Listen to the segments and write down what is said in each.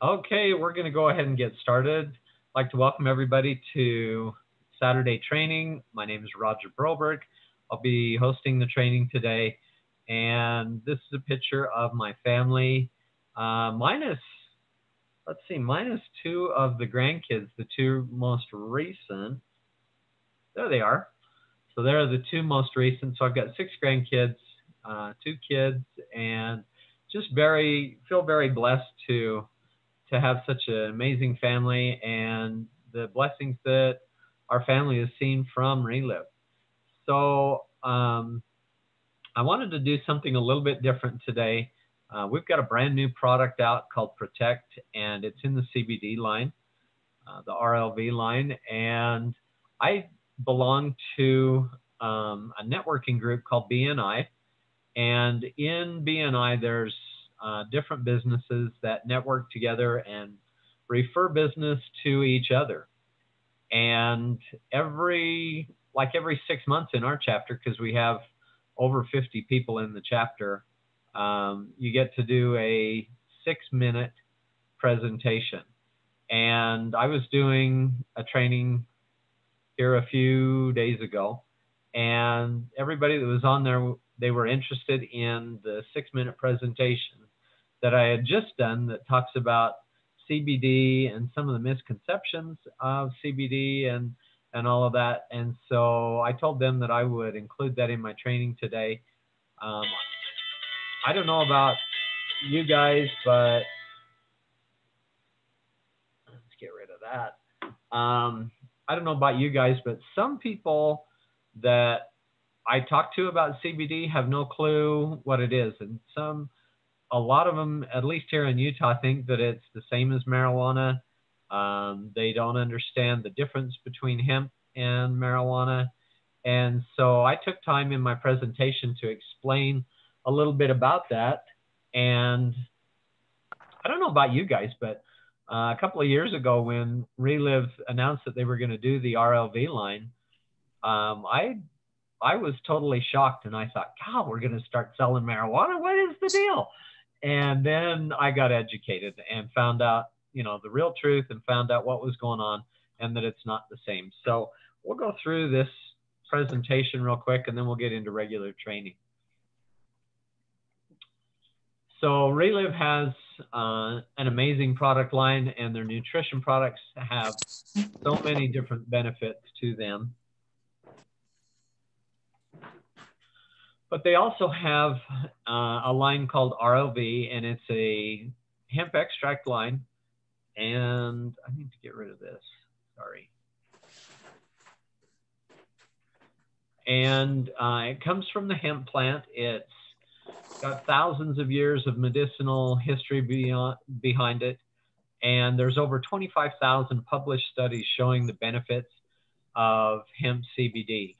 Okay, we're going to go ahead and get started. I'd like to welcome everybody to Saturday training. My name is Roger Broberg. I'll be hosting the training today. And this is a picture of my family, minus two of the grandkids, the two most recent. There they are. So they're the two most recent. So I've got 6 grandkids, 2 kids, and just feel very blessed to have such an amazing family and the blessings that our family has seen from Relive. So I wanted to do something a little bit different today. We've got a brand new product out called Protect, and it's in the CBD line, the RLV line. And I belong to a networking group called BNI. And in BNI, there's different businesses that network together and refer business to each other. And every 6 months in our chapter, because we have over 50 people in the chapter, you get to do a 6-minute presentation. And I was doing a training here a few days ago, and everybody that was on there, they were interested in the 6-minute presentation that I had just done that talks about CBD and some of the misconceptions of CBD and all of that. And so I told them that I would include that in my training today. I don't know about you guys, but let's get rid of that. I don't know about you guys, but some people that I talk to about CBD have no clue what it is. And a lot of them, at least here in Utah, think that it's the same as marijuana. They don't understand the difference between hemp and marijuana. And so I took time in my presentation to explain a little bit about that. And I don't know about you guys, but a couple of years ago when Relive announced that they were going to do the RLV line, I was totally shocked, and I thought, God, we're going to start selling marijuana? What is the deal? And then I got educated and found out, the real truth, and found out what was going on and that it's not the same. So we'll go through this presentation real quick, and then we'll get into regular training. So Relive has an amazing product line, and their nutrition products have so many different benefits to them. But they also have a line called RLV, and it's a hemp extract line. And I need to get rid of this. Sorry. And it comes from the hemp plant. It's got thousands of years of medicinal history behind it. And there's over 25,000 published studies showing the benefits of hemp CBD.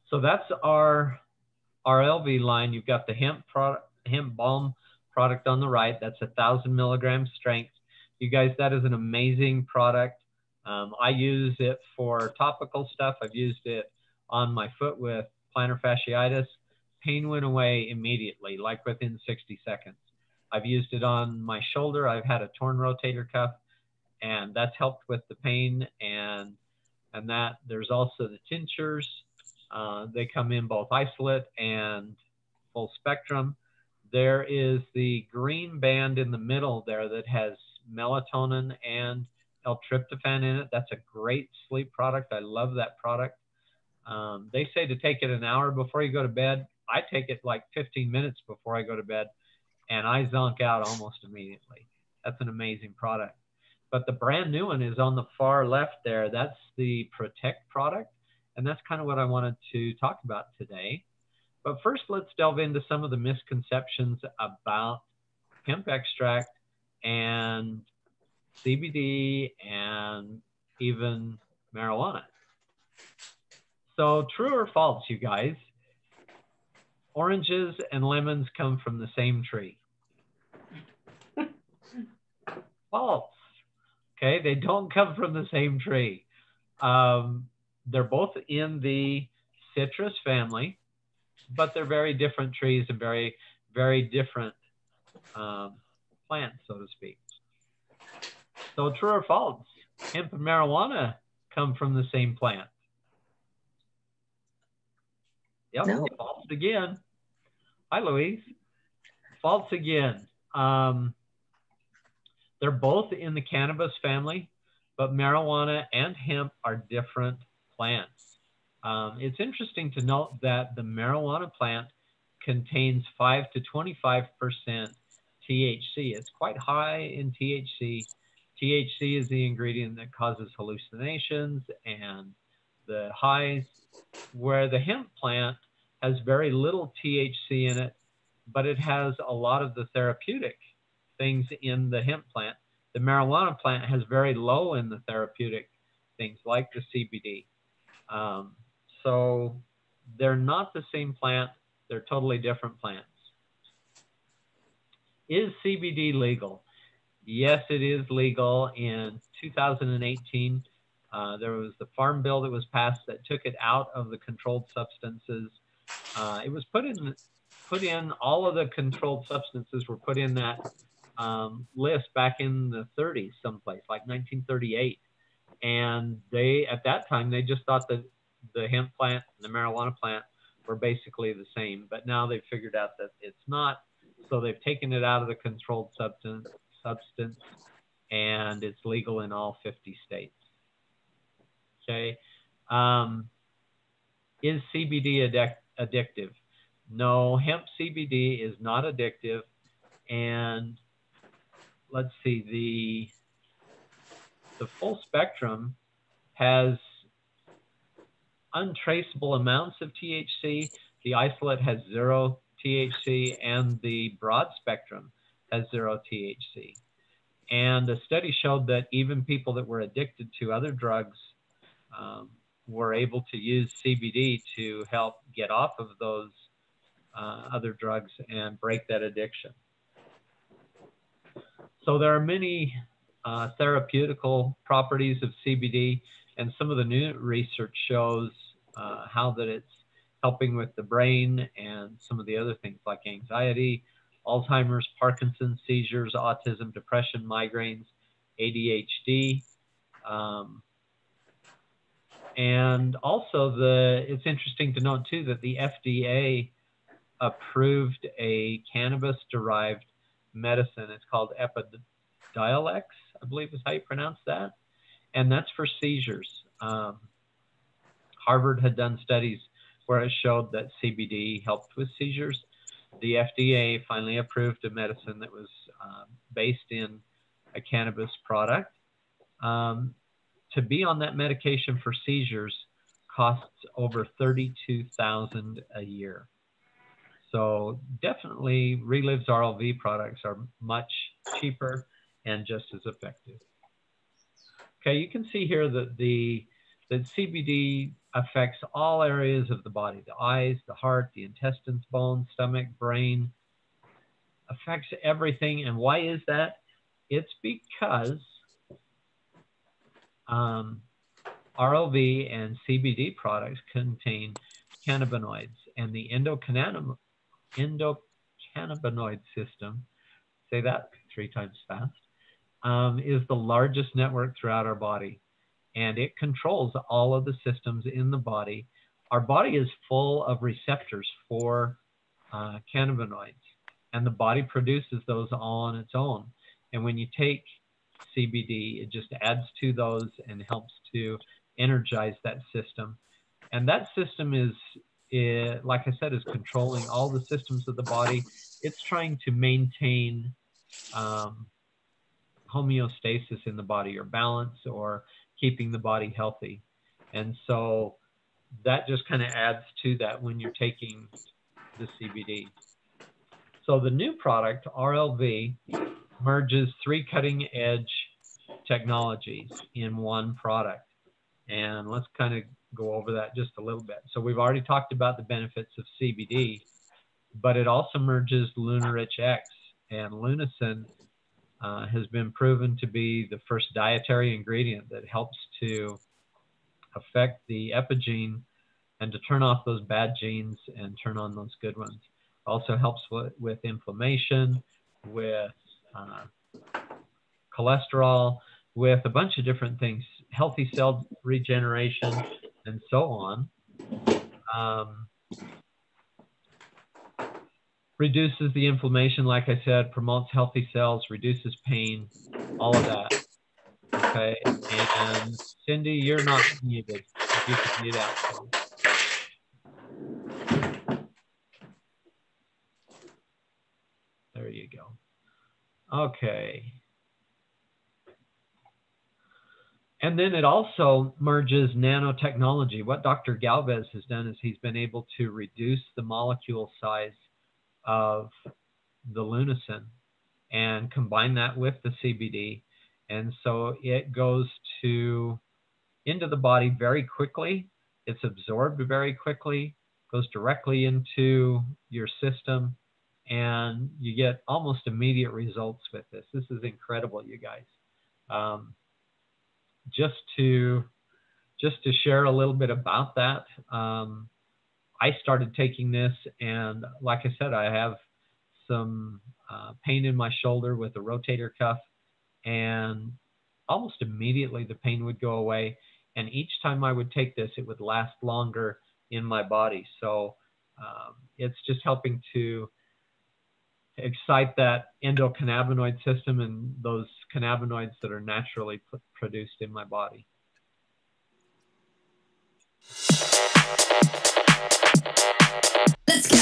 So that's our RLV line. You've got the hemp balm product on the right. That's 1,000 milligrams strength. You guys, that is an amazing product. I use it for topical stuff. I've used it on my foot with plantar fasciitis. Pain went away immediately, like within 60 seconds. I've used it on my shoulder. I've had a torn rotator cuff, and that's helped with the pain. And that there's also the tinctures. They come in both isolate and full spectrum. There is the green band in the middle there that has melatonin and L-tryptophan in it. That's a great sleep product. I love that product. They say to take it an hour before you go to bed. I take it like 15 minutes before I go to bed, and I zonk out almost immediately. That's an amazing product. But the brand new one is on the far left there. That's the Protect product, and that's kind of what I wanted to talk about today. But first, let's delve into some of the misconceptions about hemp extract and CBD and even marijuana. So true or false, you guys? Oranges and lemons come from the same tree. False. Okay, they don't come from the same tree. They're both in the citrus family, but they're very different trees and very, very different plant, so to speak. So true or false? Hemp and marijuana come from the same plant. Yep, No. false again. Hi, Louise. False again. They're both in the cannabis family, but marijuana and hemp are different plants. It's interesting to note that the marijuana plant contains 5 to 25% THC. It's quite high in THC. THC is the ingredient that causes hallucinations and the highs, where the hemp plant has very little THC in it, but it has a lot of the therapeutic things in the hemp plant. The marijuana plant has very low in the therapeutic things like the CBD. So they're not the same plant. They're totally different plants. Is CBD legal? Yes, it is legal. In 2018, there was the farm bill that was passed that took it out of the controlled substances. It was put in, all of the controlled substances were put in that list back in the 30s someplace, like 1938. And they, at that time, they just thought that the hemp plant and the marijuana plant were basically the same. But now they've figured out that it's not. So they've taken it out of the controlled substance, and it's legal in all 50 states. Okay. Is CBD addictive? No, hemp CBD is not addictive. And let's see, the full spectrum has untraceable amounts of THC. The isolate has 0 THC, and the broad spectrum has 0 THC. And a study showed that even people that were addicted to other drugs were able to use CBD to help get off of those other drugs and break that addiction. So there are many therapeutical properties of CBD, and some of the new research shows how that it's helping with the brain and some of the other things like anxiety, Alzheimer's, Parkinson's, seizures, autism, depression, migraines, ADHD. And also it's interesting to note too that the FDA approved a cannabis-derived medicine. It's called Epidiolex, I believe is how you pronounce that. And that's for seizures. Harvard had done studies where it showed that CBD helped with seizures. The FDA finally approved a medicine that was based in a cannabis product. To be on that medication for seizures costs over $32,000 a year. So definitely Reliv's RLV products are much cheaper and just as effective. Okay, you can see here that that CBD affects all areas of the body: the eyes, the heart, the intestines, bones, stomach, brain, affects everything. And why is that? It's because RLV and CBD products contain cannabinoids, and the endocannabinoid system, say that 3 times fast, is the largest network throughout our body, and it controls all of the systems in the body. Our body is full of receptors for cannabinoids, and the body produces those all on its own. And when you take CBD, it just adds to those and helps to energize that system. And that system is, like I said, is controlling all the systems of the body. It's trying to maintain homeostasis in the body, or balance, or keeping the body healthy. And so that just kind of adds to that when you're taking the CBD. So the new product, RLV, merges 3 cutting-edge technologies in one product. And let's kind of go over that just a little bit. So we've already talked about the benefits of CBD, but it also merges Lunarich X, and Lunacin has been proven to be the first dietary ingredient that helps to affect the epigene and to turn off those bad genes and turn on those good ones. Also helps with inflammation, with cholesterol, with a bunch of different things, healthy cell regeneration, and so on. Reduces the inflammation, like I said, promotes healthy cells, reduces pain, all of that. Okay, and Cindy, you're not muted. If you could mute out, please. There you go. Okay. And then it also merges nanotechnology. What Dr. Galvez has done is he's been able to reduce the molecule size of the Lunasin and combine that with the CBD. And so it goes into the body very quickly. It's absorbed very quickly, goes directly into your system, and you get almost immediate results with this. This is incredible, you guys. Just to share a little bit about that, I started taking this, and like I said, I have some pain in my shoulder with a rotator cuff, and almost immediately the pain would go away. And each time I would take this, it would last longer in my body. So it's just helping to excite that endocannabinoid system and those cannabinoids that are naturally produced in my body. Let's go.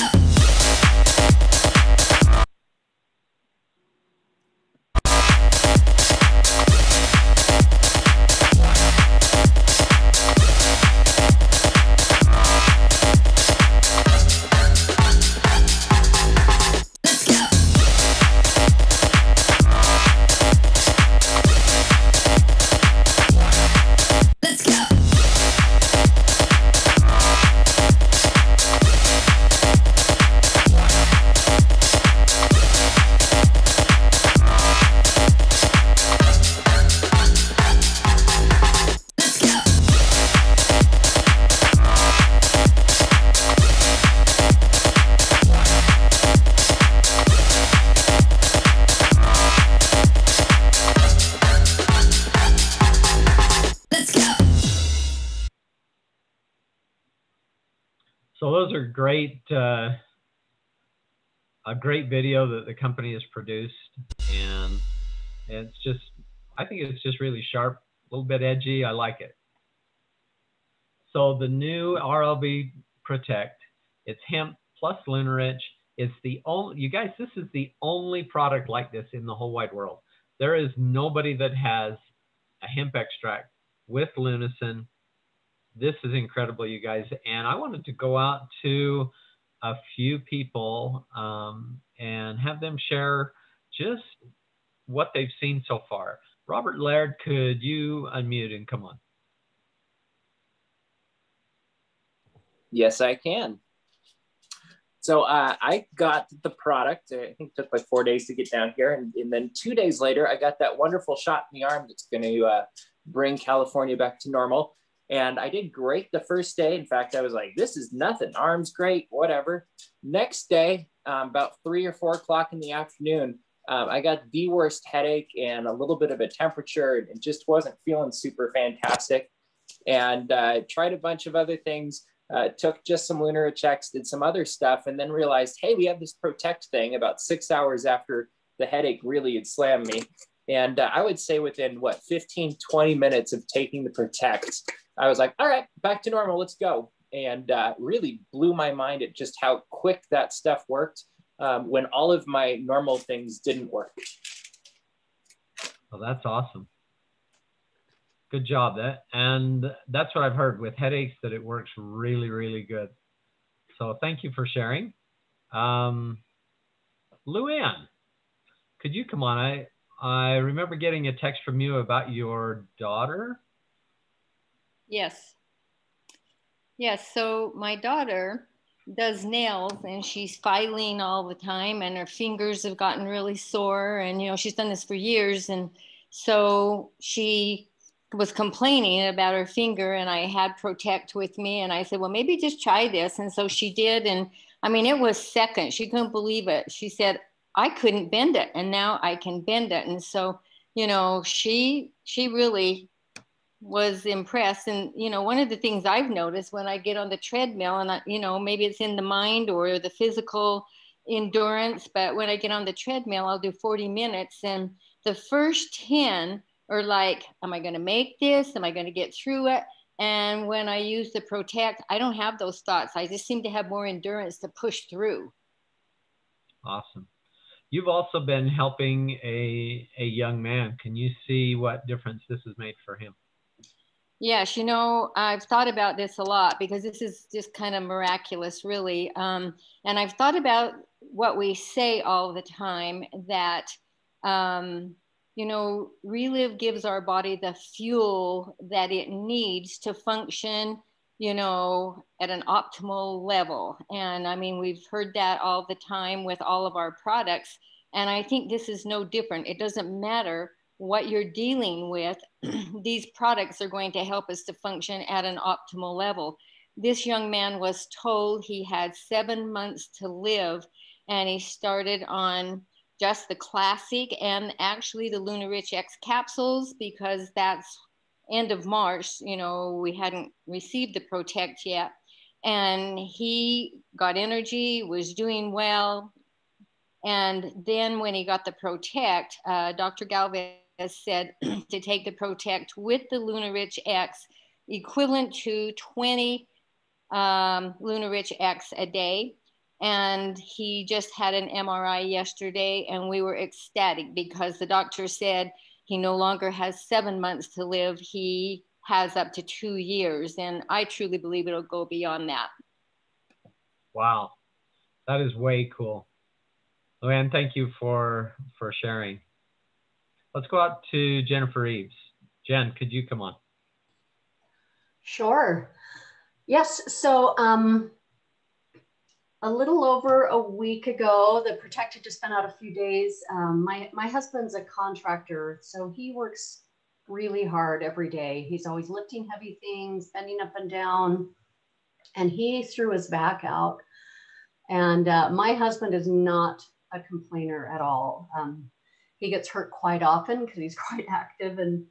So those are great, a great video that the company has produced, and it's just, I think it's just really sharp, a little bit edgy. I like it. So the new RLB Protect, it's hemp plus Lunarich. It's the only, you guys, this is the only product like this in the whole wide world. There is nobody that has a hemp extract with Lunasin. This is incredible, you guys. And I wanted to go out to a few people and have them share just what they've seen so far. Robert Laird, could you unmute and come on? Yes, I can. So I got the product. I think it took like 4 days to get down here. And then 2 days later, I got that wonderful shot in the arm that's going to bring California back to normal. And I did great the first day. In fact, I was like, this is nothing. Arm's great, whatever. Next day, about 3 or 4 o'clock in the afternoon, I got the worst headache and a little bit of a temperature and just wasn't feeling super fantastic. And tried a bunch of other things, took just some lunar checks, did some other stuff, and then realized, hey, we have this Protect thing about 6 hours after the headache really had slammed me. And I would say within, 15, 20 minutes of taking the Protect, I was like, all right, back to normal, let's go. And really blew my mind at just how quick that stuff worked when all of my normal things didn't work. Well, that's awesome. Good job. And that's what I've heard with headaches, that it works really, really good. So thank you for sharing. Luann, could you come on? I remember getting a text from you about your daughter. Yes. Yes. So my daughter does nails and she's filing all the time and her fingers have gotten really sore. And, you know, she's done this for years. And so she was complaining about her finger and I had Protect with me. And I said, well, maybe just try this. And so she did. And I mean, it was seconds. She couldn't believe it. She said, I couldn't bend it, and now I can bend it. And so, she really was impressed. And, one of the things I've noticed when I get on the treadmill, and maybe it's in the mind or the physical endurance, but when I get on the treadmill, I'll do 40 minutes. And the first 10 are like, am I going to make this? Am I going to get through it? And when I use the Protect, I don't have those thoughts. I just seem to have more endurance to push through. Awesome. You've also been helping a young man. Can you see what difference this has made for him? Yes, I've thought about this a lot because this is just kind of miraculous, really. And I've thought about what we say all the time, that, Relive gives our body the fuel that it needs to function, at an optimal level. And I mean, we've heard that all the time with all of our products. And I think this is no different. It doesn't matter what you're dealing with, these products are going to help us to function at an optimal level. This young man was told he had 7 months to live, and he started on just the classic and actually the Lunar Rich X capsules, because that's end of March, we hadn't received the Protect yet. And he got energy, was doing well. And then when he got the Protect, Dr. Galvez said to take the Protect with the Lunar Rich X, equivalent to 20 Lunar Rich X a day. And he just had an MRI yesterday, and we were ecstatic because the doctor said he no longer has 7 months to live. He has up to 2 years. And I truly believe it'll go beyond that. Wow. That is way cool. Luann, thank you for sharing. Let's go out to Jennifer Eves. Jen, could you come on? Sure. Yes. So a little over a week ago, the Protect had just been out a few days. My husband's a contractor, so he works really hard every day. He's always lifting heavy things, bending up and down, and he threw his back out. And my husband is not a complainer at all. He gets hurt quite often because he's quite active, and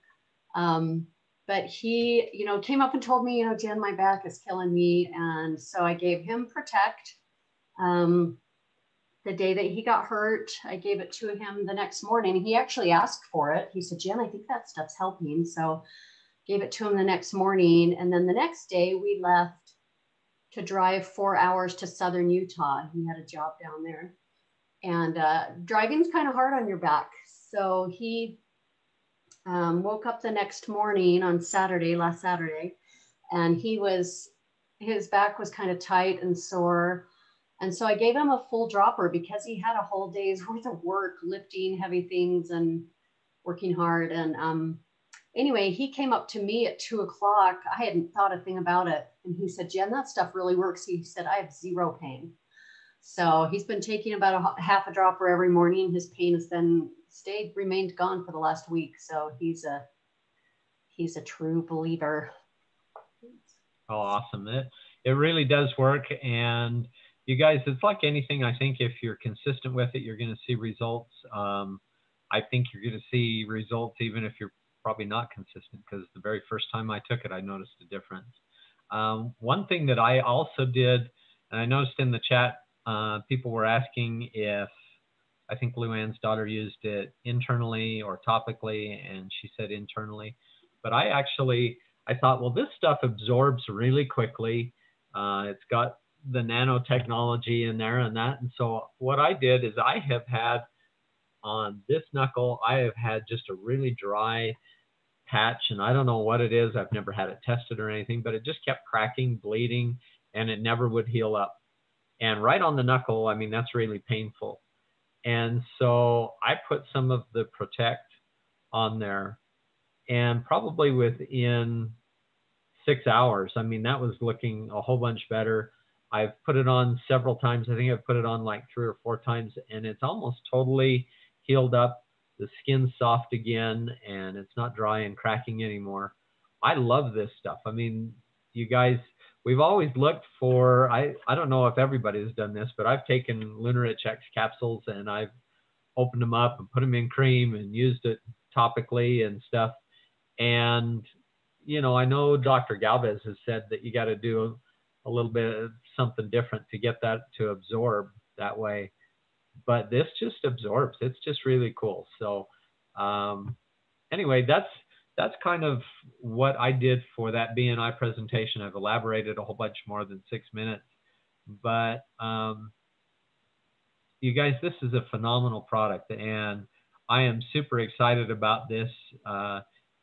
but he, came up and told me, Jen, my back is killing me, and so I gave him Protect. The day that he got hurt, I gave it to him the next morning. He actually asked for it. He said, Jen, I think that stuff's helping. So gave it to him the next morning, and then the next day we left to drive 4 hours to southern Utah. He had a job down there. And driving's kind of hard on your back. So he woke up the next morning on last Saturday, and his back was kind of tight and sore. And so I gave him a full dropper because he had a whole day's worth of work, lifting heavy things and working hard. And anyway, he came up to me at 2 o'clock. I hadn't thought a thing about it. And he said, Jen, that stuff really works. He said, I have zero pain. So he's been taking about half a dropper every morning. His pain has remained gone for the last week. So he's a true believer. Oh, awesome. It really does work. And you guys, it's like anything. I think if you're consistent with it, you're going to see results. I think you're going to see results even if you're probably not consistent, because the very first time I took it, I noticed a difference. One thing that I also did, and I noticed in the chat, people were asking if, I think Luann's daughter used it internally or topically, and she said internally. But I thought, well, this stuff absorbs really quickly. It's got the nanotechnology in there and that. And so what I did is I have had on this knuckle, I have had just a really dry patch, and I don't know what it is. I've never had it tested or anything, but it just kept cracking, bleeding, and it never would heal up. And right on the knuckle, I mean, that's really painful. And so I put some of the Protect on there, and probably within 6 hours, I mean, that was looking a whole bunch better. I've put it on several times. I think I've put it on like 3 or 4 times, and it's almost totally healed up. The skin's soft again, and it's not dry and cracking anymore. I love this stuff. I mean, you guys, we've always looked for, I don't know if everybody has done this, but I've taken Lunar Rich X capsules, and I've opened them up and put them in cream and used it topically and stuff. And, you know, I know Dr. Galvez has said that you got to do a little bit of something different to get that to absorb that way. But this just absorbs. It's just really cool. So anyway, that's kind of what I did for that BNI presentation. I've elaborated a whole bunch more than 6 minutes. But you guys, this is a phenomenal product, and I am super excited about this.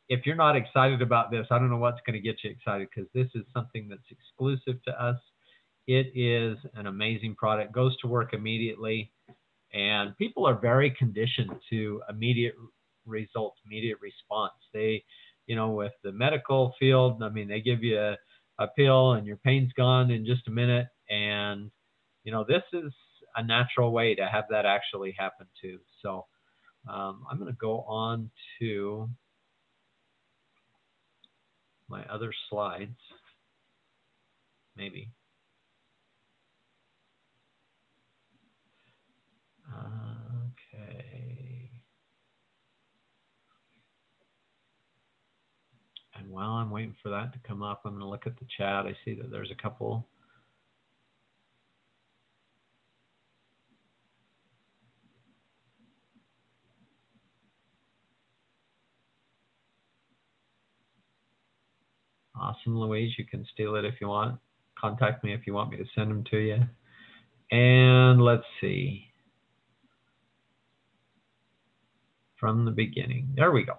If you're not excited about this, I don't know what's going to get you excited, because this is something that's exclusive to us. It is an amazing product, goes to work immediately, and people are very conditioned to immediate results, immediate response. They, you know, with the medical field, I mean, they give you a pill and your pain's gone in just a minute. And, you know, this is a natural way to have that actually happen too. So I'm going to go on to my other slides, maybe. Okay. And while I'm waiting for that to come up, I'm going to look at the chat. I see that there's a couple. Awesome, Louise. You can steal it if you want. Contact me if you want me to send them to you. And let's see. From the beginning. There we go.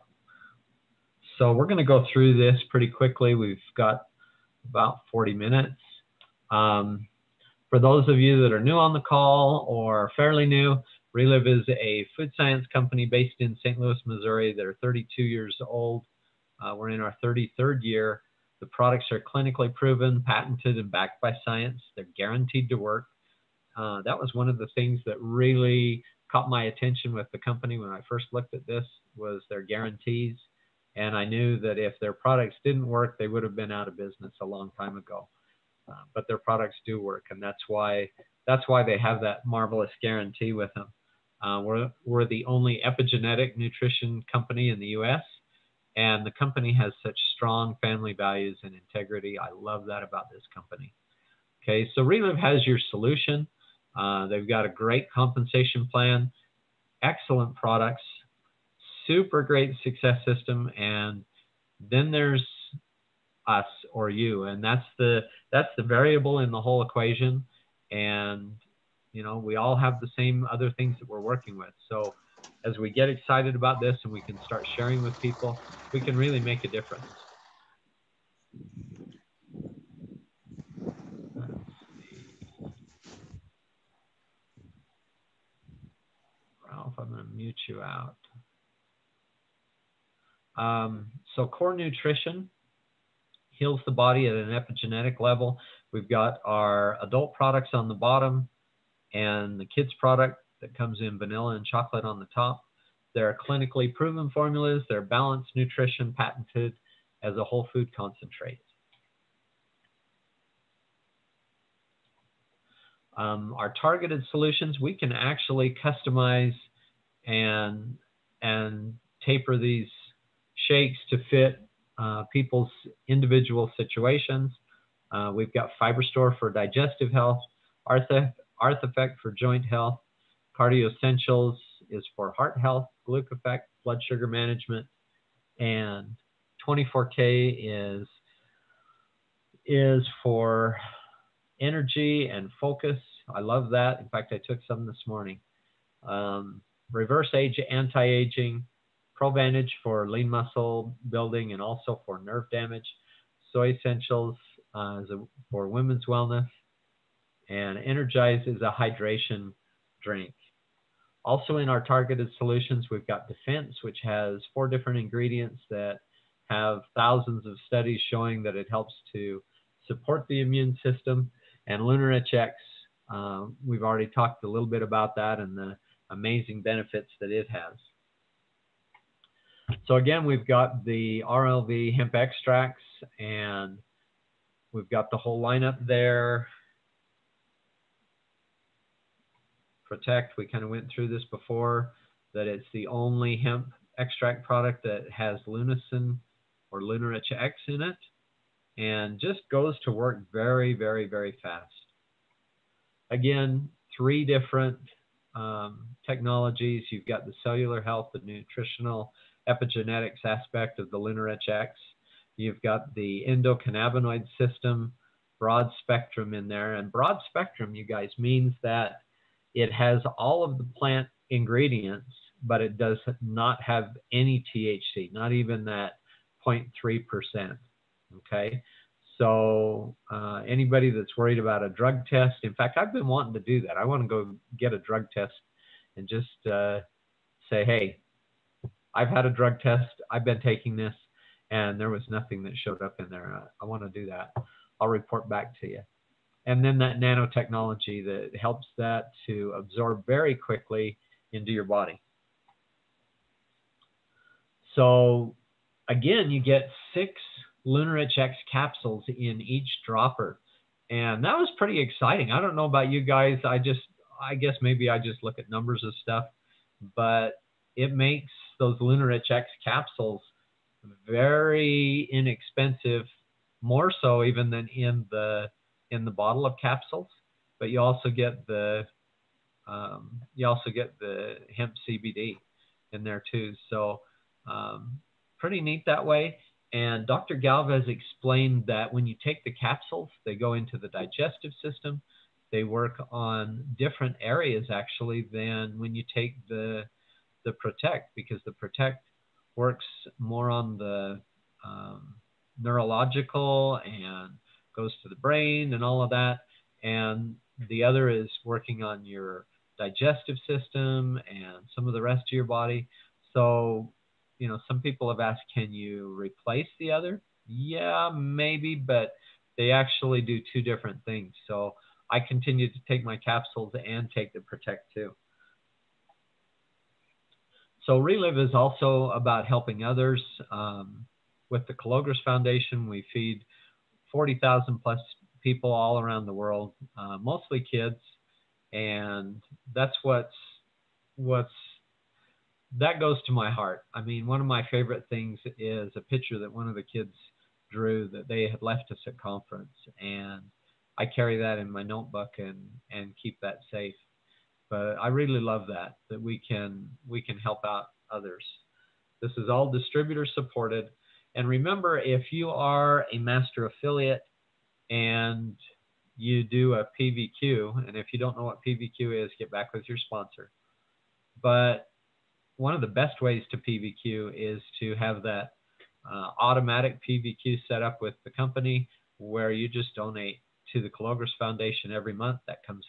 So we're going to go through this pretty quickly. We've got about 40 minutes. For those of you that are new on the call or fairly new, Relive is a food science company based in St. Louis, Missouri. They're 32 years old. We're in our 33rd year. The products are clinically proven, patented, and backed by science. They're guaranteed to work. That was one of the things that really caught my attention with the company when I first looked at this, was their guarantees. And I knew that if their products didn't work, they would have been out of business a long time ago. But their products do work, and that's why they have that marvelous guarantee with them. We're the only epigenetic nutrition company in the U.S., and the company has such strong family values and integrity. I love that about this company. Okay, so Relive has your solution. They've got a great compensation plan, excellent products, super great success system, and then there's us or you, and that's the variable in the whole equation. And you know, we all have the same other things that we're working with. So as we get excited about this and we can start sharing with people, we can really make a difference. Let's see. Ralph, I'm going to mute you out. So core nutrition heals the body at an epigenetic level. We've got our adult products on the bottom and the kids product that comes in vanilla and chocolate on the top. They're clinically proven formulas. They're balanced nutrition, patented as a whole food concentrate. Our targeted solutions, we can actually customize and taper these shakes to fit people's individual situations. We've got FiberStore for digestive health, Artheffect for joint health, Cardio Essentials is for heart health, Glucofect, blood sugar management, and 24K is for energy and focus. I love that. In fact, I took some this morning. Reverse age, anti-aging, ProVantage for lean muscle building and also for nerve damage. Soy Essentials for women's wellness. And Energize is a hydration drink. Also in our targeted solutions, we've got Defense, which has 4 different ingredients that have thousands of studies showing that it helps to support the immune system. And LunarH X, we've already talked a little bit about that and the amazing benefits that it has. So again, we've got the RLV hemp extracts, and we've got the whole lineup there. Protect, we kind of went through this before. that it's the only hemp extract product that has lunasin or Lunarich X in it, and just goes to work very, very, very fast. Again, 3 different technologies. You've got the cellular health, the nutritional epigenetics aspect of the Lunarich X. You've got the endocannabinoid system, broad spectrum in there. And broad spectrum, you guys, means that it has all of the plant ingredients, but it does not have any THC, not even that 0.3%. Okay. So anybody that's worried about a drug test, in fact, I've been wanting to do that. I want to go get a drug test and just say, hey, I've had a drug test. I've been taking this, and there was nothing that showed up in there. I want to do that. I'll report back to you. And then that nanotechnology that helps that to absorb very quickly into your body. So again, you get 6 Lunarich X capsules in each dropper. And that was pretty exciting. I don't know about you guys. I guess maybe I just look at numbers of stuff, but it makes those Lunarich X capsules very inexpensive, more so even than in the bottle of capsules. But you also get the hemp CBD in there too. So pretty neat that way. And Dr. Galvez explained that when you take the capsules, they go into the digestive system. They work on different areas actually than when you take the Protect, because the Protect works more on the neurological and goes to the brain and all of that. And the other is working on your digestive system and some of the rest of your body. So, you know, some people have asked, can you replace the other? Yeah, maybe, but they actually do 2 different things. So I continue to take my capsules and take the Protect too. So Relive is also about helping others. With the Calogres Foundation, we feed 40,000 plus people all around the world, mostly kids. And that's that goes to my heart. I mean, one of my favorite things is a picture that one of the kids drew that they had left us at conference. And I carry that in my notebook and keep that safe. But I really love that we can help out others. This is all distributor supported. And remember, if you are a master affiliate and you do a PVQ, and if you don't know what PVQ is, get back with your sponsor. But one of the best ways to PVQ is to have that automatic PVQ set up with the company, where you just donate to the Calogres Foundation every month. That comes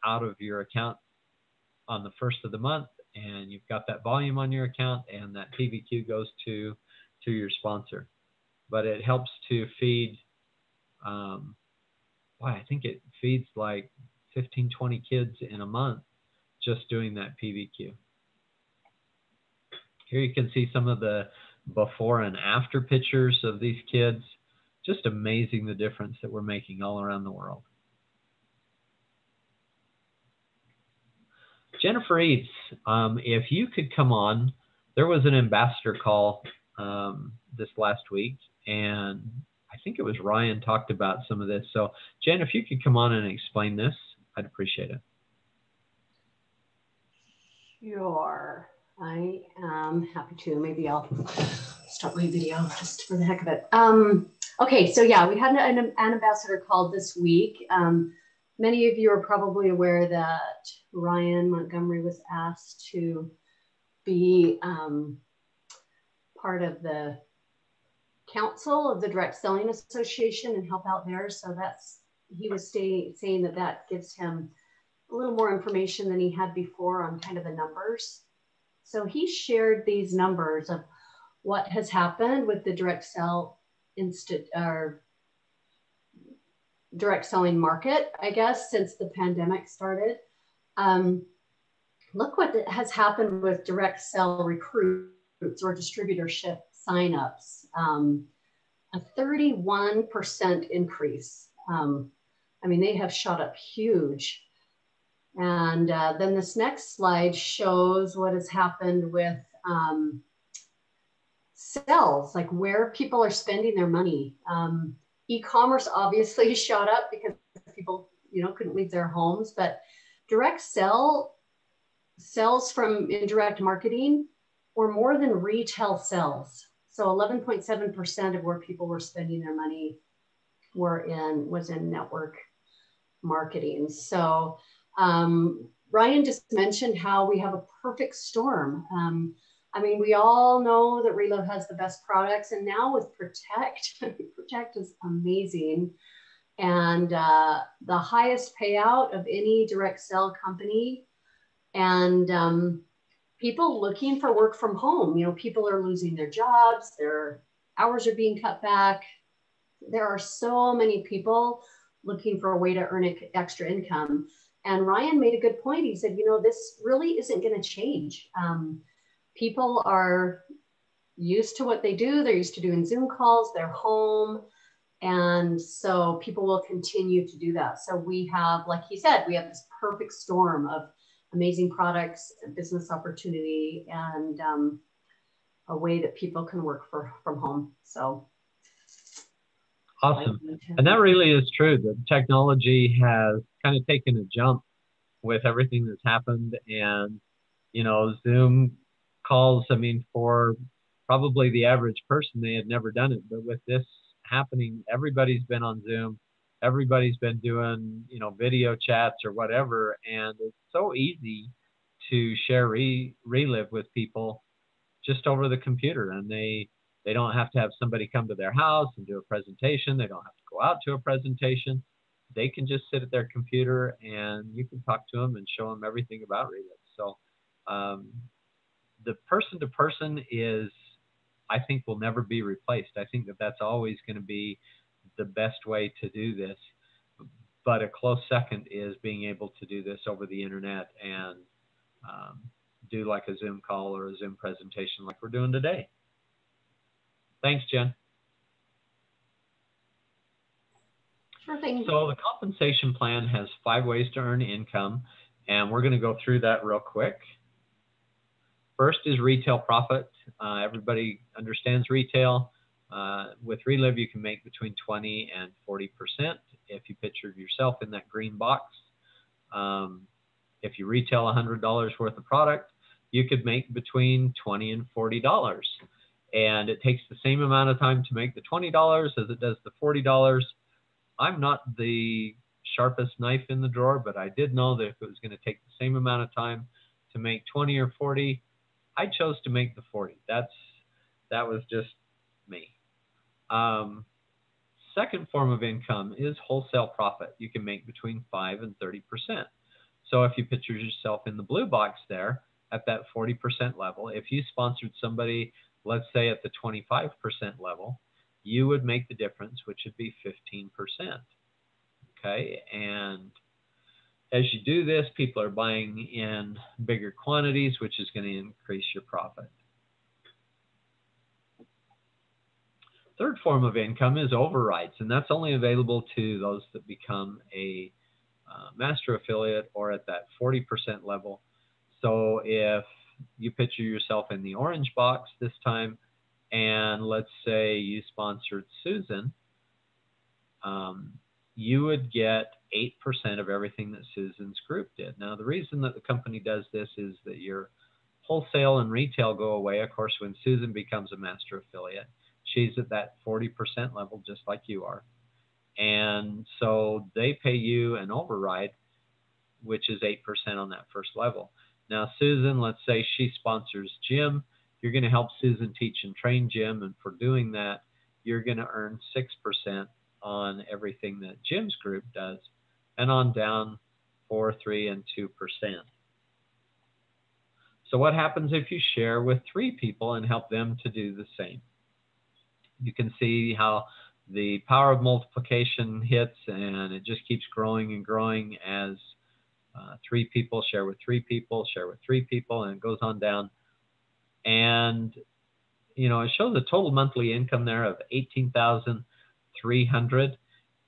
out of your account on the first of the month, and you've got that volume on your account, and that PVQ goes to your sponsor. But it helps to feed, I think it feeds like 15, 20 kids in a month just doing that PVQ. Here you can see some of the before and after pictures of these kids. Just amazing the difference that we're making all around the world. Jennifer Eads, if you could come on, there was an ambassador call this last week, and I think it was Ryan talked about some of this. So Jen, if you could come on and explain this, I'd appreciate it. Sure, I am happy to. Maybe I'll start my video just for the heck of it. Okay, so yeah, we had an ambassador call this week. Many of you are probably aware that Ryan Montgomery was asked to be part of the council of the Direct Selling Association and help out there. So he was saying that gives him a little more information than he had before on kind of the numbers. So he shared these numbers of what has happened with the direct selling market, I guess, since the pandemic started. Look what has happened with direct sell recruits or distributorship signups. A 31% increase. I mean, they have shot up huge. And then this next slide shows what has happened with sales, like where people are spending their money. E-commerce obviously shot up because people, couldn't leave their homes, but direct sales from indirect marketing were more than retail sales. So 11.7% of where people were spending their money was in network marketing. So Ryan just mentioned how we have a perfect storm. We all know that Reload has the best products, and now with Protect, Protect is amazing. And the highest payout of any direct sell company. And people looking for work from home. People are losing their jobs, their hours are being cut back. There are so many people looking for a way to earn extra income. And Ryan made a good point. He said, this really isn't going to change. People are used to what they do. They're used to doing Zoom calls. They're home. And so people will continue to do that. So we have, like he said, we have this perfect storm of amazing products, business opportunity, and a way that people can work from home. So awesome. And that really is true. The technology has kind of taken a jump with everything that's happened. And, Zoom calls, for probably the average person, they had never done it. But with this happening, everybody's been on Zoom. Everybody's been doing, video chats or whatever. And it's so easy to share Relive with people just over the computer. And they don't have to have somebody come to their house and do a presentation. They don't have to go out to a presentation. They can just sit at their computer and you can talk to them and show them everything about Relive. So the person-to-person is, I think, will never be replaced. I think that that's always going to be the best way to do this. But a close second is being able to do this over the internet and do like a Zoom call or a Zoom presentation like we're doing today. Thanks, Jen. Sure thing. So the compensation plan has 5 ways to earn income, and we're going to go through that real quick. First is retail profit. Everybody understands retail. With Relive, you can make between 20 and 40% if you picture yourself in that green box. If you retail $100 worth of product, you could make between $20 and $40. And it takes the same amount of time to make the $20 as it does the $40. I'm not the sharpest knife in the drawer, but I did know that if it was going to take the same amount of time to make 20 or 40, I chose to make the 40. That was just me. Second form of income is wholesale profit. You can make between 5 and 30%. So if you picture yourself in the blue box there at that 40% level, if you sponsored somebody, let's say at the 25% level, you would make the difference, which would be 15%. Okay, and as you do this, people are buying in bigger quantities, which is going to increase your profit. Third form of income is overrides, and that's only available to those that become a master affiliate or at that 40% level. So if you picture yourself in the orange box this time, and let's say you sponsored Susan, you would get 8% of everything that Susan's group did. Now, the reason that the company does this is that your wholesale and retail go away. Of course, when Susan becomes a master affiliate, she's at that 40% level, just like you are. And so they pay you an override, which is 8% on that first level. Now, Susan, let's say she sponsors Jim. You're going to help Susan teach and train Jim. And for doing that, you're going to earn 6% on everything that Jim's group does, and on down 4, 3, and 2%. So what happens if you share with 3 people and help them to do the same? You can see how the power of multiplication hits, and it just keeps growing and growing as 3 people share with 3 people, share with 3 people, and it goes on down. And, you know, it shows a total monthly income there of $18,300.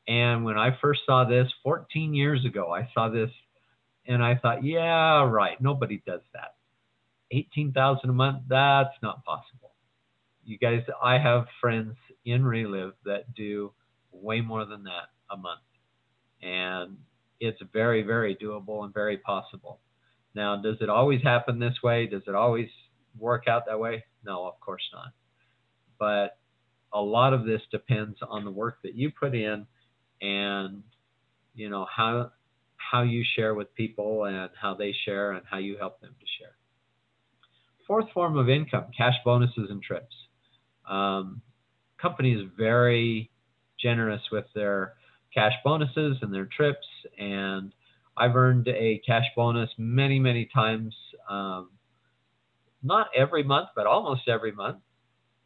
And when I first saw this 14 years ago, I saw this And I thought, yeah, right. Nobody does that. 18,000 a month, that's not possible. You guys, I have friends in Relive that do way more than that a month. And it's very, very doable and very possible. Now, does it always happen this way? Does it always work out that way? No, of course not. But a lot of this depends on the work that you put in, and you know how you share with people and how they share and how you help them to share. Fourth form of income, cash bonuses and trips. Company is very generous with their cash bonuses and their trips, and I've earned a cash bonus many, many times, not every month, but almost every month.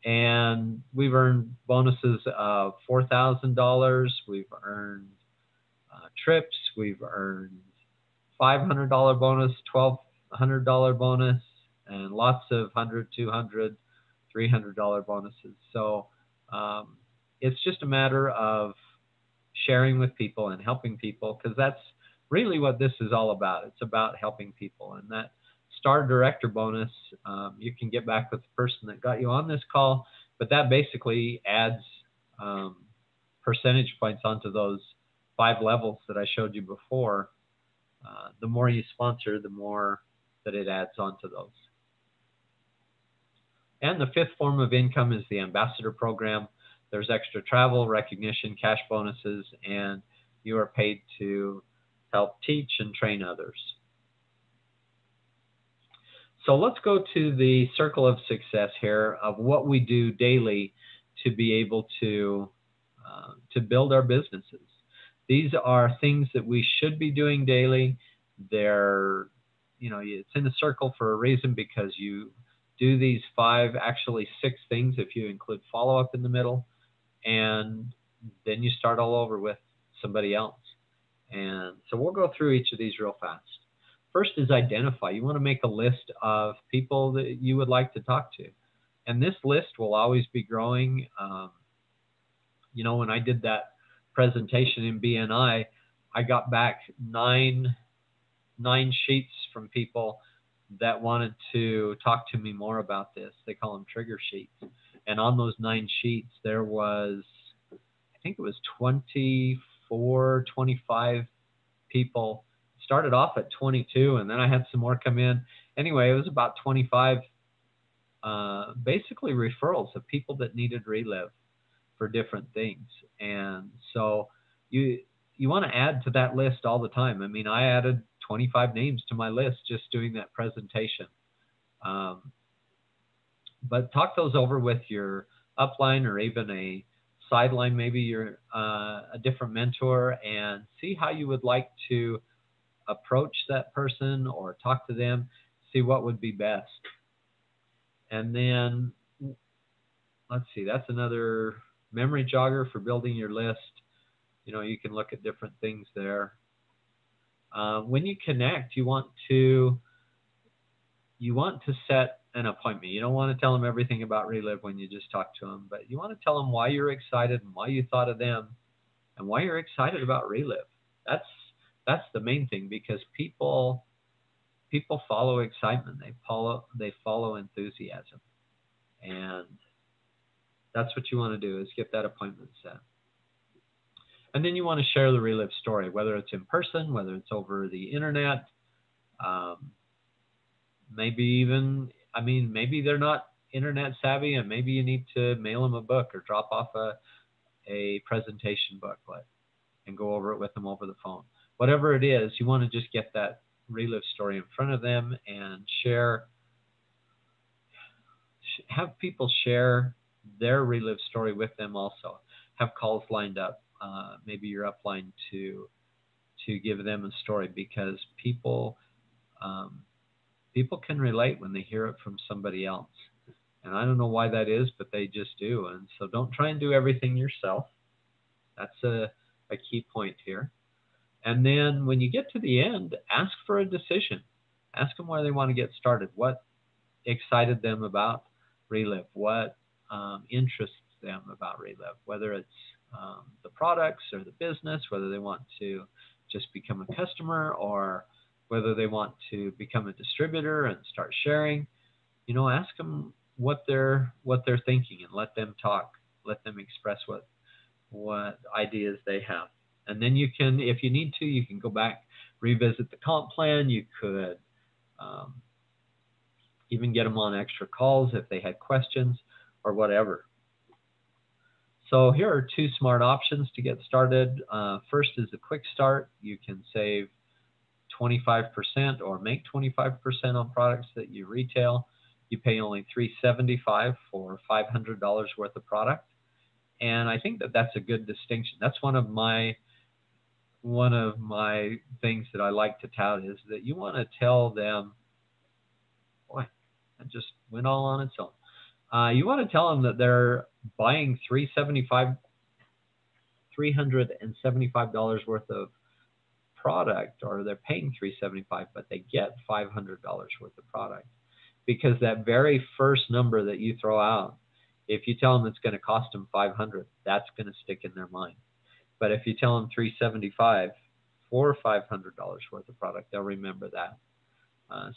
And we've earned bonuses of $4,000. We've earned trips. We've earned $500 bonus, $1,200 bonus, and lots of $100, $200, $300 bonuses. So it's just a matter of sharing with people and helping people, because that's really what this is all about. It's about helping people. And that Star Director bonus, you can get back with the person that got you on this call, but that basically adds percentage points onto those 5 levels that I showed you before. The more you sponsor, the more that it adds onto those. And the 5th form of income is the ambassador program. There's extra travel, recognition, cash bonuses, and you are paid to help teach and train others. So let's go to the circle of success here of what we do daily to be able to build our businesses. These are things that we should be doing daily. They're, you know, it's in a circle for a reason, because you do these 5, actually 6 things if you include follow-up in the middle, and then you start all over with somebody else. And so we'll go through each of these real fast. First is identify. You want to make a list of people that you would like to talk to. And this list will always be growing. You know, when I did that presentation in BNI, I got back nine sheets from people that wanted to talk to me more about this. They call them trigger sheets. And on those 9 sheets, there was, I think it was 24, 25 people. Started off at 22, and then I had some more come in. Anyway, it was about 25 basically referrals of people that needed Relive for different things. And so you want to add to that list all the time. I mean, I added 25 names to my list just doing that presentation. But talk those over with your upline or even a sideline, maybe you're a different mentor, and see how you would like to approach that person or talk to them, see what would be best. And then, let's see, that's another memory jogger for building your list. You know, you can look at different things there. When you connect, you want to set an appointment. You don't want to tell them everything about Relive when you just talk to them, but you want to tell them why you're excited and why you thought of them and why you're excited about Relive. That's the main thing, because people follow excitement. They follow enthusiasm, and that's what you want to do, is get that appointment set. And then you want to share the Relive story, whether it's in person, whether it's over the internet, maybe even, I mean, maybe they're not internet savvy, and maybe you need to mail them a book or drop off a presentation booklet and go over it with them over the phone. Whatever it is, you want to just get that Relive story in front of them and have people share their Relive story with them also. Have calls lined up, maybe your upline to give them a story, because people can relate when they hear it from somebody else. And I don't know why that is, but they just do. And so don't try and do everything yourself. That's a key point here. And then when you get to the end, ask for a decision. Ask them why they want to get started. What excited them about Relive? What interests them about Relive? Whether it's the products or the business, whether they want to just become a customer, or whether they want to become a distributor and start sharing. You know, ask them what they're thinking and let them talk, let them express what ideas they have. And then you can, if you need to, you can go back, revisit the comp plan. You could even get them on extra calls if they had questions or whatever. So here are two smart options to get started. First is a quick start. You can save 25% or make 25% on products that you retail. You pay only $375 for $500 worth of product. And I think that that's a good distinction. That's one of my things that I like to tout, is that you want to tell them, boy, that just went all on its own. You want to tell them that they're buying $375 worth of product, or they're paying $375, but they get $500 worth of product. Because that very first number that you throw out, if you tell them it's going to cost them $500, that's going to stick in their mind. But if you tell them $375 for $500 worth of product, they'll remember that.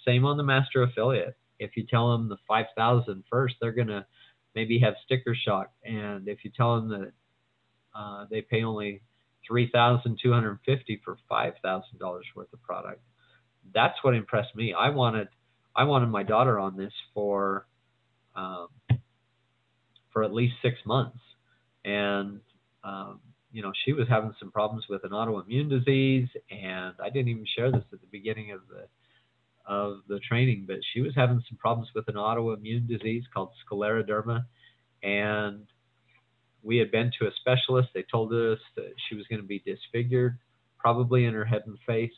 Same on the master affiliate. If you tell them the $5,000 first, they're going to maybe have sticker shock. And if you tell them that they pay only $3,250 for $5,000 worth of product, that's what impressed me. I wanted my daughter on this for at least 6 months, and you know, she was having some problems with an autoimmune disease, and I didn't even share this at the beginning of the training, but she was having some problems with an autoimmune disease called scleroderma, and we had been to a specialist. They told us that she was going to be disfigured, probably in her head and face,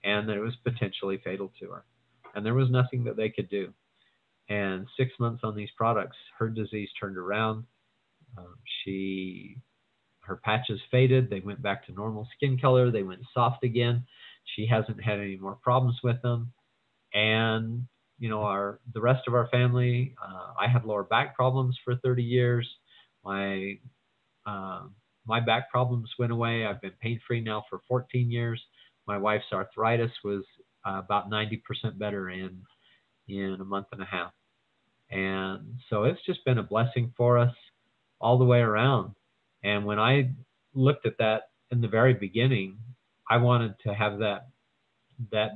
and that it was potentially fatal to her. And there was nothing that they could do. And 6 months on these products, her disease turned around. Her patches faded. They went back to normal skin color. They went soft again. She hasn't had any more problems with them. And you know, the rest of our family, I had lower back problems for 30 years. My back problems went away. I've been pain-free now for 14 years. My wife's arthritis was about 90% better in a month and a half. And so it's just been a blessing for us all the way around. And when I looked at that in the very beginning, I wanted to have that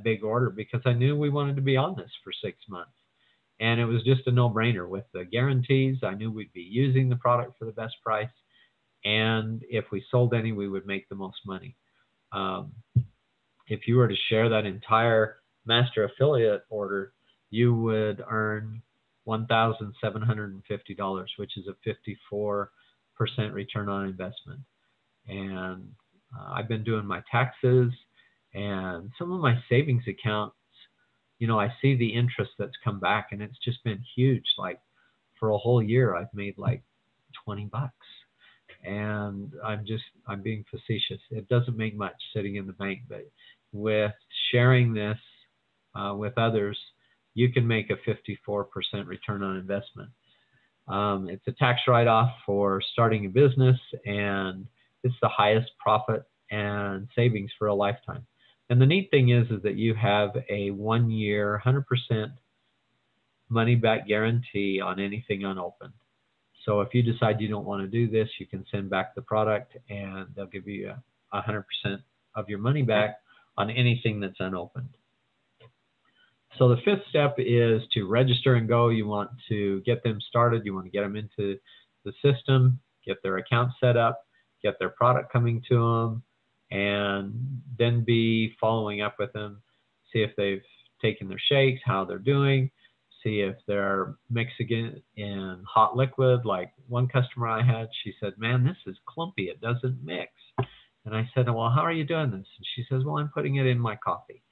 big order because I knew we wanted to be on this for 6 months. And it was just a no-brainer with the guarantees. I knew we'd be using the product for the best price. And if we sold any, we would make the most money. If you were to share that entire master affiliate order, you would earn $1,750, which is a 54% return on investment. And I've been doing my taxes and some of my savings accounts. You know, I see the interest that's come back, and it's just been huge. Like for a whole year, I've made like $20. And I'm being facetious. It doesn't make much sitting in the bank, but with sharing this with others, you can make a 54% return on investment. It's a tax write-off for starting a business, and it's the highest profit and savings for a lifetime. And the neat thing is that you have a 1 year, 100% money back guarantee on anything unopened. So if you decide you don't want to do this, you can send back the product and they'll give you 100% of your money back on anything that's unopened. So the fifth step is to register and go. You want to get them started. You want to get them into the system, get their account set up, get their product coming to them, and then be following up with them, see if they've taken their shakes, how they're doing, see if they're mixing in hot liquid. Like one customer I had, she said, "Man, this is clumpy. It doesn't mix." And I said, "Well, how are you doing this?" And she says, "Well, I'm putting it in my coffee."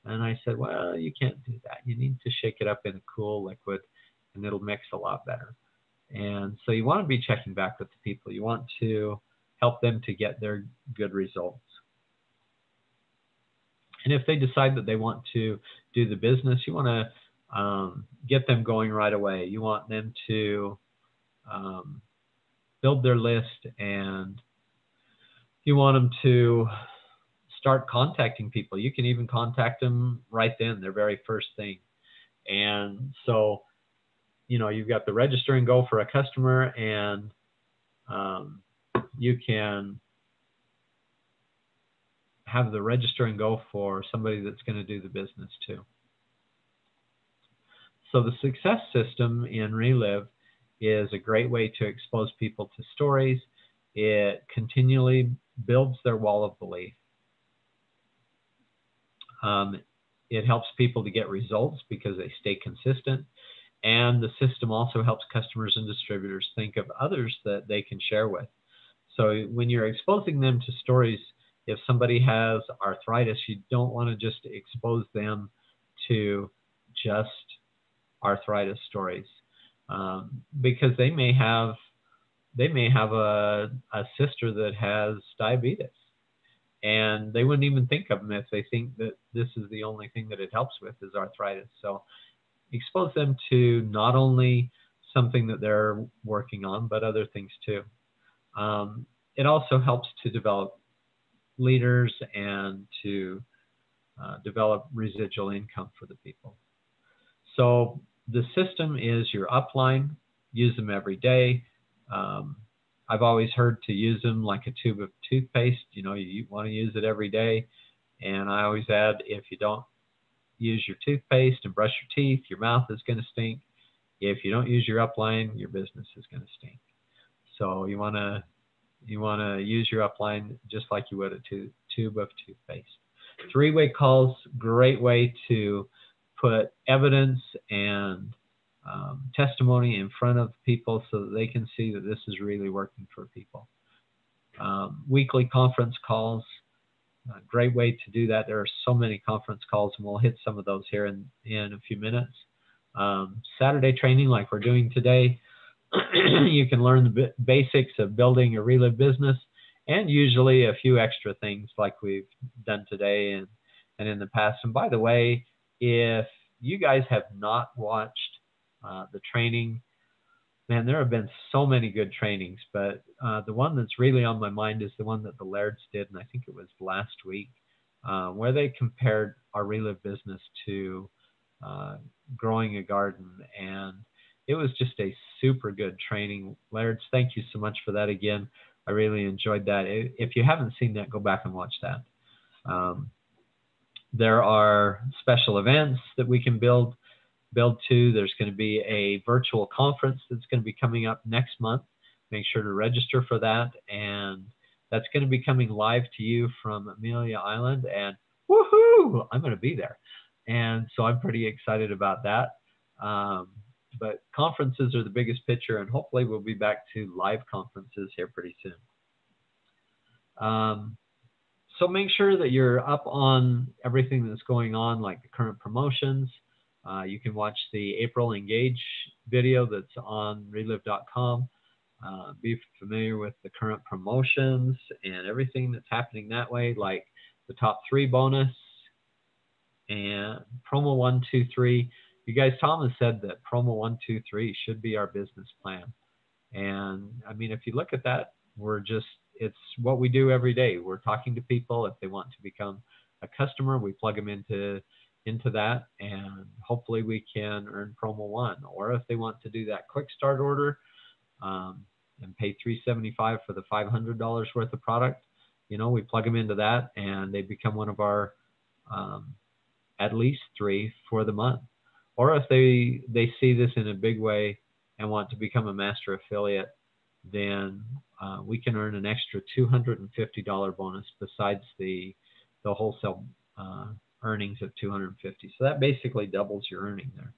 And I said, "Well, you can't do that. You need to shake it up in a cool liquid and it'll mix a lot better." And so you want to be checking back with the people. You want to help them to get their good results. And if they decide that they want to do the business, you want to get them going right away. You want them to build their list, and you want them to start contacting people. You can even contact them right then, their very first thing. And so, you've got the register and go for a customer, and you can have the register and go for somebody that's going to do the business too. So the success system in Relive is a great way to expose people to stories. It continually builds their wall of belief. It helps people to get results because they stay consistent. And the system also helps customers and distributors think of others that they can share with. So when you're exposing them to stories, if somebody has arthritis, you don't want to just expose them to just arthritis stories, because they may have a sister that has diabetes, and they wouldn't even think of them if they think that this is the only thing that it helps with is arthritis. So expose them to not only something that they're working on, but other things too. It also helps to develop leaders and to develop residual income for the people. So the system is your upline. Use them every day. I've always heard to use them like a tube of toothpaste. You want to use it every day. And I always add, if you don't use your toothpaste and brush your teeth, your mouth is going to stink. If you don't use your upline, your business is going to stink. So you want to use your upline just like you would a tube of toothpaste. Three-way calls, great way to put evidence and testimony in front of people so that they can see that this is really working for people. Weekly conference calls, a great way to do that. There are so many conference calls, and we'll hit some of those here in a few minutes. Saturday training like we're doing today. You can learn the basics of building a Relive business, and usually a few extra things like we've done today and in the past. And by the way, if you guys have not watched the training, man, there have been so many good trainings, but the one that's really on my mind is the one that the Lairds did, and I think it was last week, where they compared our Relive business to growing a garden. And it was just a super good training. Lairds, thank you so much for that again. I really enjoyed that. If you haven't seen that, go back and watch that. There are special events that we can build to. There's going to be a virtual conference that's going to be coming up next month. Make sure to register for that. And that's going to be coming live to you from Amelia Island. And woohoo, I'm going to be there. And so I'm pretty excited about that. But conferences are the biggest picture, and hopefully we'll be back to live conferences here pretty soon. So make sure that you're up on everything that's going on, like the current promotions. You can watch the April Engage video that's on relive.com. Be familiar with the current promotions and everything that's happening that way, like the top 3 bonus and promo 1, 2, 3. You guys, Tom has said that promo 1, 2, 3 should be our business plan. And I mean, if you look at that, it's what we do every day. We're talking to people. If they want to become a customer, we plug them into that, and hopefully we can earn promo 1. Or if they want to do that quick start order and pay $375 for the $500 worth of product, we plug them into that, and they become one of our at least 3 for the month. Or if they see this in a big way and want to become a master affiliate, then we can earn an extra $250 bonus besides the wholesale earnings of $250. So that basically doubles your earning there.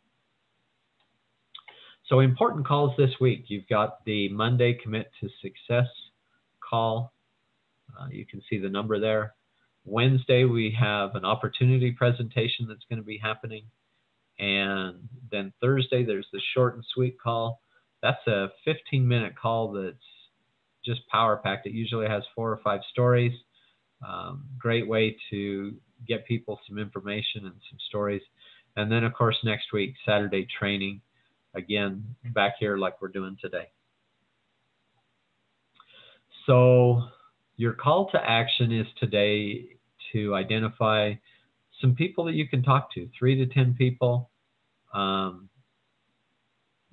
So important calls this week. You've got the Monday Commit to Success call. You can see the number there. Wednesday, we have an opportunity presentation that's going to be happening. And then Thursday, there's the short and sweet call. That's a 15-minute call that's just power-packed. It usually has 4 or 5 stories. Great way to get people some information and some stories. And then, of course, next week, Saturday training. Again, back here like we're doing today. So your call to action is today to identify some people that you can talk to, 3 to 10 people.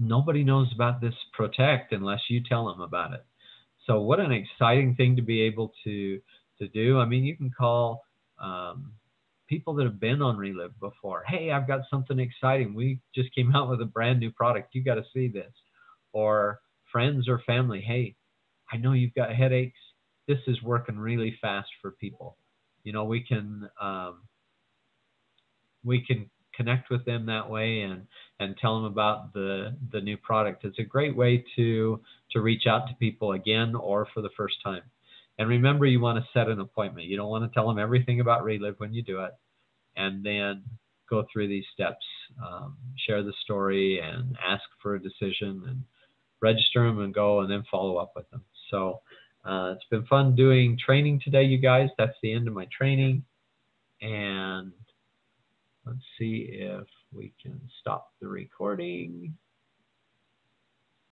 Nobody knows about this Protect unless you tell them about it. So what an exciting thing to be able to do. I mean, you can call people that have been on Relive before. Hey, I've got something exciting. We just came out with a brand new product. You got to see this. Or friends or family. Hey, I know you've got headaches. This is working really fast for people. You know, we can connect with them that way and tell them about the new product. It's a great way to reach out to people again or for the first time. And remember, you want to set an appointment. You don't want to tell them everything about Relive when you do it, and then go through these steps, share the story and ask for a decision and register them and go and then follow up with them. So it's been fun doing training today, you guys. That's the end of my training. And let's see if we can stop the recording.